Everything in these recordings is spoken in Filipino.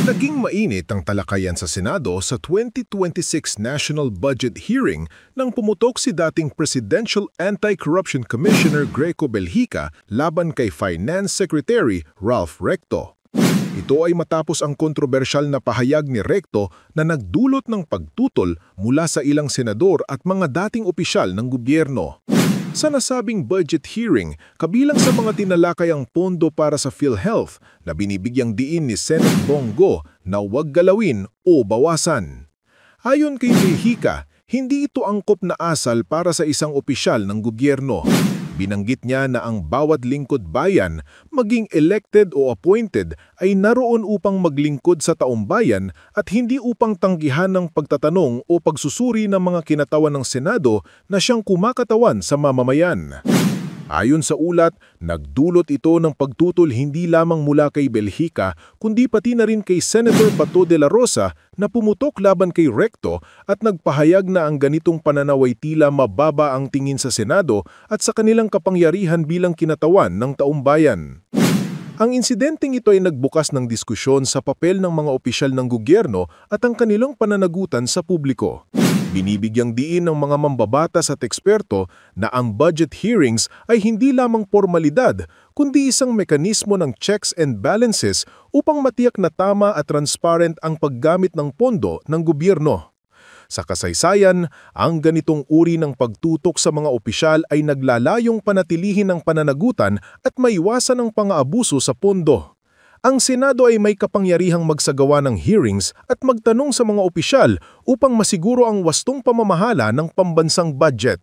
Naging mainit ang talakayan sa Senado sa 2026 National Budget Hearing nang pumutok si dating Presidential Anti-Corruption Commissioner Greco Beljica laban kay Finance Secretary Ralph Recto. Ito ay matapos ang kontrobersyal na pahayag ni Recto na nagdulot ng pagtutol mula sa ilang senador at mga dating opisyal ng gobyerno. Sa nasabing budget hearing, kabilang sa mga tinalakay ang pondo para sa PhilHealth na binibigyang diin ni Senate Bongo na huwag galawin o bawasan. Ayon kay Beljica, hindi ito angkop na asal para sa isang opisyal ng gobyerno. Binanggit niya na ang bawat lingkod bayan, maging elected o appointed, ay naroon upang maglingkod sa taumbayan at hindi upang tanggihan ng pagtatanong o pagsusuri ng mga kinatawan ng Senado na siyang kumakatawan sa mamamayan. Ayon sa ulat, nagdulot ito ng pagtutol hindi lamang mula kay Beljica kundi pati na rin kay Senator Bato de la Rosa na pumutok laban kay Recto at nagpahayag na ang ganitong pananaw ay tila mababa ang tingin sa Senado at sa kanilang kapangyarihan bilang kinatawan ng taumbayan. Ang insidenteng ito ay nagbukas ng diskusyon sa papel ng mga opisyal ng gobyerno at ang kanilang pananagutan sa publiko. Binibigyang diin ng mga mambabatas at eksperto na ang budget hearings ay hindi lamang formalidad, kundi isang mekanismo ng checks and balances upang matiyak na tama at transparent ang paggamit ng pondo ng gobyerno. Sa kasaysayan, ang ganitong uri ng pagtutok sa mga opisyal ay naglalayong panatilihin ang pananagutan at maiwasan ang pang-aabuso sa pondo. Ang Senado ay may kapangyarihang magsagawa ng hearings at magtanong sa mga opisyal upang masiguro ang wastong pamamahala ng pambansang budget.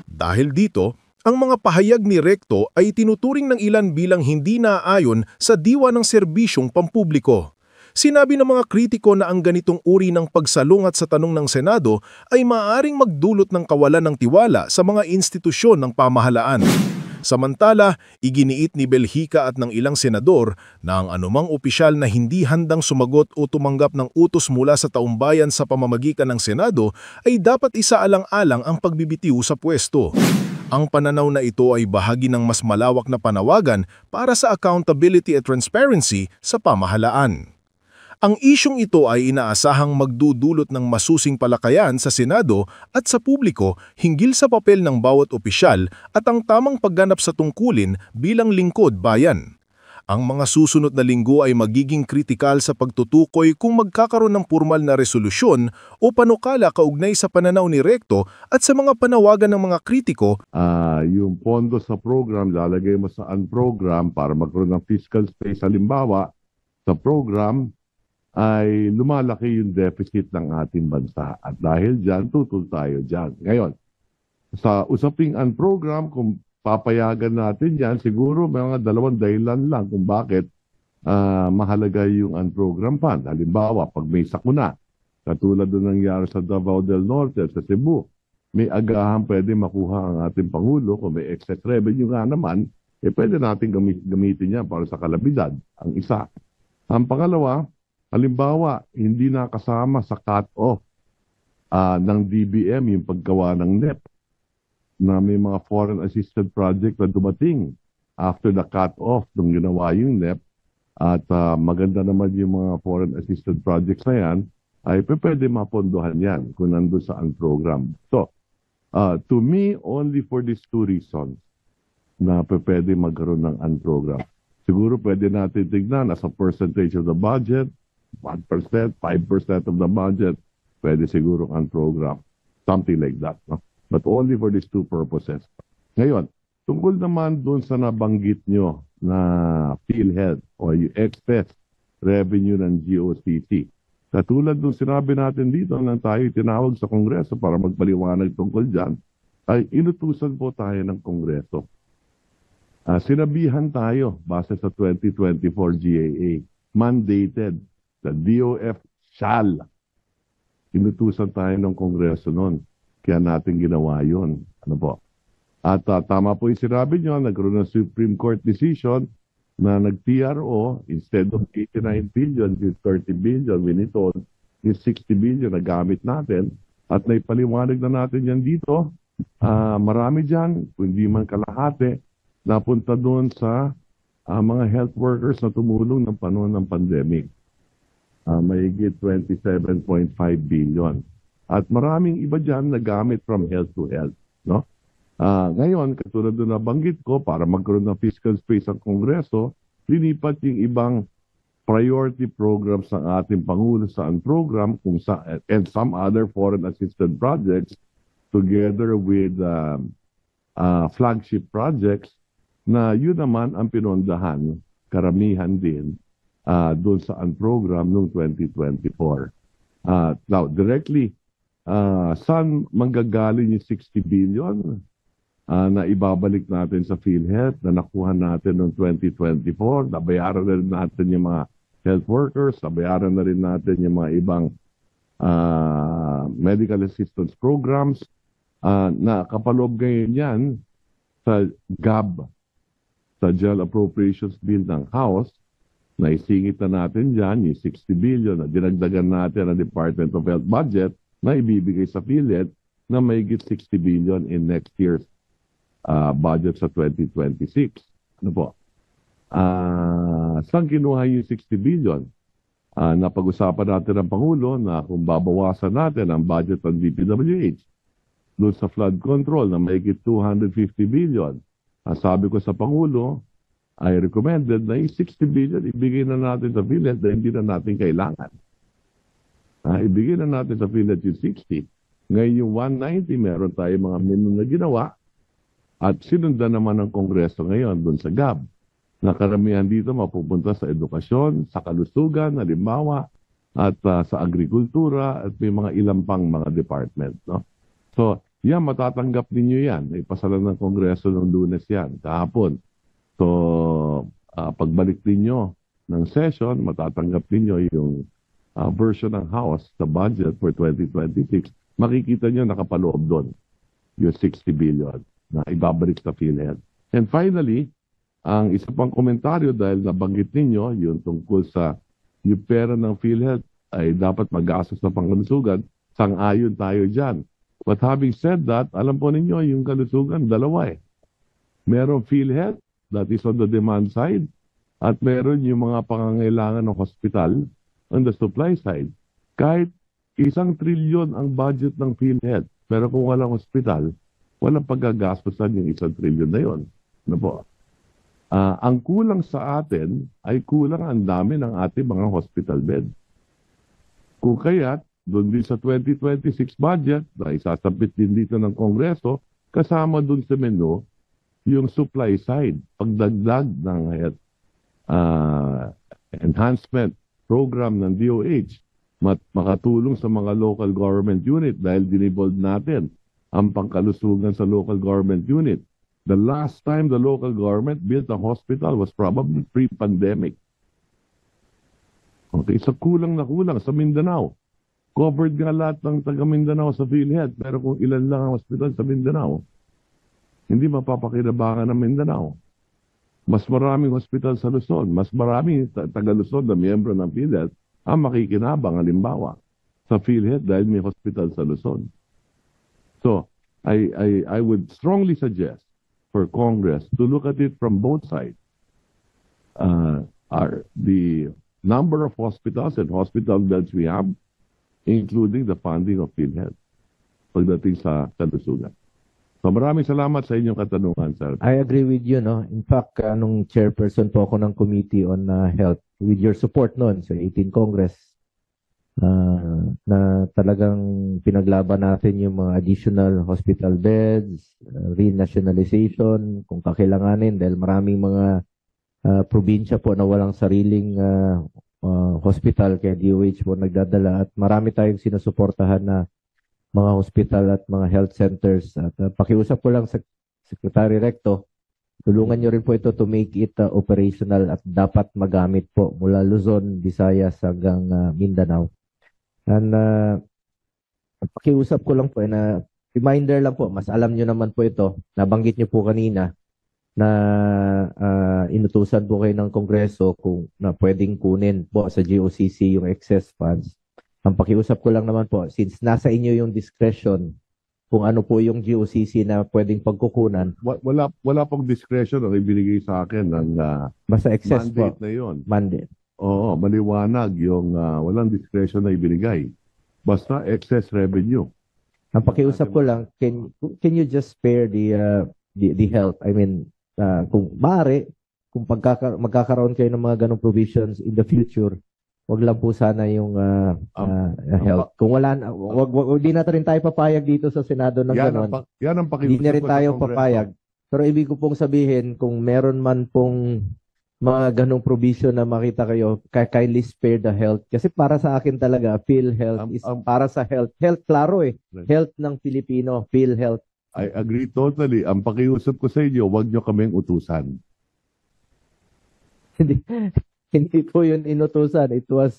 Dahil dito, ang mga pahayag ni Recto ay tinuturing ng ilan bilang hindi naaayon sa diwa ng serbisyong pampubliko. Sinabi ng mga kritiko na ang ganitong uri ng pagsalungat sa tanong ng Senado ay maaaring magdulot ng kawalan ng tiwala sa mga institusyon ng pamahalaan. Samantala, iginiit ni Beljica at ng ilang senador na ang anumang opisyal na hindi handang sumagot o tumanggap ng utos mula sa taumbayan sa pamamagitan ng Senado ay dapat isaalang-alang ang pagbibitiw sa pwesto. Ang pananaw na ito ay bahagi ng mas malawak na panawagan para sa accountability at transparency sa pamahalaan. Ang isyong ito ay inaasahang magdudulot ng masusing palakayan sa Senado at sa publiko hinggil sa papel ng bawat opisyal at ang tamang pagganap sa tungkulin bilang lingkod bayan. Ang mga susunod na linggo ay magiging kritikal sa pagtutukoy kung magkakaroon ng pormal na resolusyon o panukala kaugnay sa pananaw ni Recto at sa mga panawagan ng mga kritiko. Yung pondo sa program, lalagay mo sa unprogram para magkaroon ng fiscal space. Halimbawa, sa program, ay lumalaki yung deficit ng ating bansa. At dahil dyan, tutol tayo dyan. Ngayon, sa usaping unprogram, kung papayagan natin yan, siguro may mga dalawang dahilan lang kung bakit mahalaga yung unprogram fund. Halimbawa, pag may sakuna, katulad doon nangyari sa Davao del Norte, sa Cebu, may agahan pwede makuha ang ating Pangulo. Kung may excess revenue nga naman, pwede natin gamitin yan para sa kalabidad, ang isa. Ang pangalawa, halimbawa, hindi nakasama sa cut-off ng DBM yung paggawa ng NEP na may mga foreign assisted project na dumating after the cut-off nung ginawa yung NEP at maganda naman yung mga foreign assisted projects na yan ay pwede mapondohan yan kung nandun sa program. So, to me, only for these two reasons na pwede magkaroon ng program. Siguro pwede natin tignan as a percentage of the budget, 1%, 5% of the budget, pwede siguro ang program. Something like that. No? But only for these two purposes. Ngayon, tungkol naman doon sa nabanggit nyo na PhilHealth o yung excess revenue ng GOCC. Katulad nung sinabi natin dito nang tayo tinawag sa Kongreso para magpaliwanag tungkol dyan, ay inutusan po tayo ng Kongreso. Sinabihan tayo base sa 2024 GAA, mandated. The DOF shall. Inutusan tayo ng Kongreso noon. Kaya natin ginawa yun. Ano po? At tama po yung sinabi nyo, nagkaroon ng Supreme Court decision na nag-TRO, instead of 89 billion, yung 30 billion, winitol, yung 60 billion na gamit natin. At naipaliwanag na natin yan dito. Marami dyan, hindi man kalahati, napunta doon sa mga health workers na tumulong ng panahon ng pandemic. mahigit 27.5 billion. At maraming iba dyan na gamit from health to health. No? Ngayon, katulad na nabanggit ko, para magkaroon ng fiscal space ang Kongreso, linipat yung ibang priority programs ng ating Pangulo sa program and some other foreign assisted projects together with flagship projects na yun naman ang pinondahan, karamihan din, doon sa program noong 2024. Now, directly, saan manggagaling yung 60 billion na ibabalik natin sa PhilHealth na nakuha natin noong 2024? Nabayaran na rin natin yung mga health workers, nabayaran na rin natin yung mga ibang medical assistance programs na kapaloob ngayon yan sa GAB, sa General Appropriations Bill ng House. Naisingit na natin dyan yung 60 billion na dinagdagan natin ang Department of Health budget na ibibigay sa PhilHealth na mahigit 60 billion in next year's budget sa 2026. Ano po? Saan kinuha yung 60 billion? Napag-usapan natin ng Pangulo na kung babawasan natin ang budget ng DPWH doon sa flood control na mahigit 250 billion. Sabi ko sa Pangulo, I recommended na yung 60 billion ibigay na natin sa PhilHealth na hindi na natin kailangan. Ibigay na natin sa PhilHealth yung 60. Ngayon yung 190, meron tayo mga minimum na ginawa at sinundan naman ng Kongreso ngayon doon sa GAB. Na karamihan dito mapupunta sa edukasyon, sa kalusugan, halimbawa, at sa agrikultura, at may mga ilang pang mga department. No? So, yan, matatanggap ninyo yan. Ipasala ng Kongreso ng Lunes yan, kahapon. So, pagbalik ninyo ng session, matatanggap ninyo yung version ng House sa budget for 2026. Makikita nyo nakapaloob doon yung 60 billion na ibabalik sa PhilHealth. And finally, ang isa pang komentaryo dahil nabanggit ninyo yung tungkol sa yung pera ng PhilHealth ay dapat mag-gastos na pangkalusugan, sang-ayon tayo dyan. But having said that, alam po ninyo yung kalusugan, dalawa eh. Meron PhilHealth, that is on the demand side, at meron yung mga pangangailangan ng hospital on the supply side. Kahit 1 trilyon ang budget ng PhilHealth, pero kung walang hospital, walang pagagastosan yung 1 trilyon na yun. Ano po? Ang kulang sa atin ay kulang ang dami ng ating mga hospital bed. Kung kaya't, doon din sa 2026 budget, na isasabit din dito ng Kongreso, kasama doon sa menu, yung supply side, pagdagdag ng health enhancement program ng DOH, makatulong sa mga local government unit dahil dinibold natin ang pangkalusugan sa local government unit. The last time the local government built a hospital was probably pre-pandemic. Okay, so kulang na kulang sa Mindanao. Covered nga lahat ng taga Mindanao sa PhilHealth, pero kung ilan lang ang hospital sa Mindanao, hindi mapapakinabangan ng Mindanao. Mas maraming hospital sa Luzon, mas maraming taga Luzon na miyembro ng PhilHealth ang makikinabang halimbawa sa PhilHealth dahil may hospital sa Luzon. So, I would strongly suggest for Congress to look at it from both sides. The number of hospitals and hospital beds we have, including the funding of PhilHealth pagdating sa kalusugan. So maraming salamat sa inyong katanungan, sir. I agree with you, no? In fact, nung chairperson po ako ng Committee on Health, with your support noon sa 18 Congress, na talagang pinaglaban natin yung mga additional hospital beds, renationalization, kung kakailanganin, dahil maraming mga probinsya po na walang sariling hospital, kaya DOH po nagdadala, at marami tayong sinusuportahan na mga hospital at mga health centers. At pakiusap ko lang sa Secretary Recto, tulungan nyo rin po ito to make it operational at dapat magamit po mula Luzon, Visayas hanggang Mindanao. And pakiusap ko lang po na reminder lang po, mas alam nyo naman po ito, nabanggit nyo po kanina na inutusan po kayo ng Kongreso kung na pwedeng kunin po sa GOCC yung excess funds. Ang pakiusap ko lang naman po, since nasa inyo yung discretion kung ano po yung GOCC na pwedeng pagkukunan. Wala pong discretion ang ibinigay sa akin ng basta excess mandate po. na yun. Mandate. Oo, maliwanag yung walang discretion na ibinigay. Basta excess revenue. Ang pakiusap ko lang, can you just spare the health? I mean, kung maaari, kung magkakaroon kayo ng mga ganong provisions in the future, wag lang po sana yung health. Kung wala, hindi na rin tayo papayag dito sa Senado ng ganon. Yan ang Hindi na rin pakiusap ko sa tayo Kongreso. papayag. Pero ibig ko pong sabihin, kung meron man pong mga ganong provision na makita kayo, kindly spare the health. Kasi para sa akin talaga, PhilHealth is para sa health. Health, klaro eh. Right. Health ng Pilipino, PhilHealth. I agree totally. Ang pakiusap ko sa inyo, wag nyo kaming utusan. Hindi po yun inutusan. It was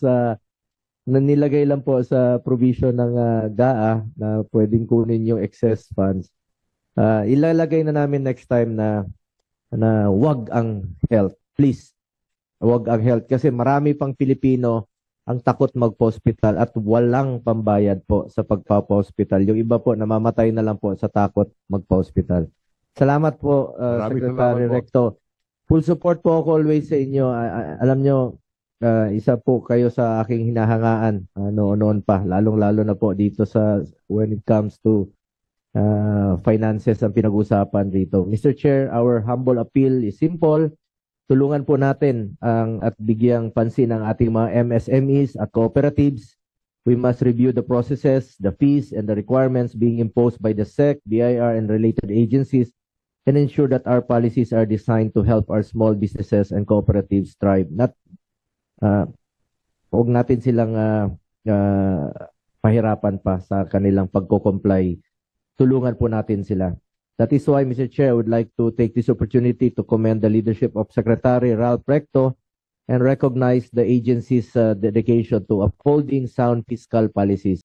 nanilagay lang po sa provision ng GAA na pwedeng kunin yung excess funds. Ilalagay na namin next time na wag ang health. Please, wag ang health. Kasi marami pang Pilipino ang takot magpa-hospital at walang pambayad po sa pagpapa-hospital. Yung iba po, namamatay na lang po sa takot magpa-hospital. Salamat po, Secretary Recto. Full support po ako always sa inyo. Alam nyo, isa po kayo sa aking hinahangaan noon pa, lalong-lalo na po dito sa when it comes to finances ang pinag-usapan dito. Mr. Chair, our humble appeal is simple. Tulungan po natin at bigyang pansin ang ating mga MSMEs at cooperatives. We must review the processes, the fees, and the requirements being imposed by the SEC, BIR, and related agencies and ensure that our policies are designed to help our small businesses and cooperatives thrive. Huwag natin silang pahirapan pa sa kanilang pagko-comply. Tulungan po natin sila. That is why, Mr. Chair, I would like to take this opportunity to commend the leadership of Secretary Ralph Recto and recognize the agency's dedication to upholding sound fiscal policies.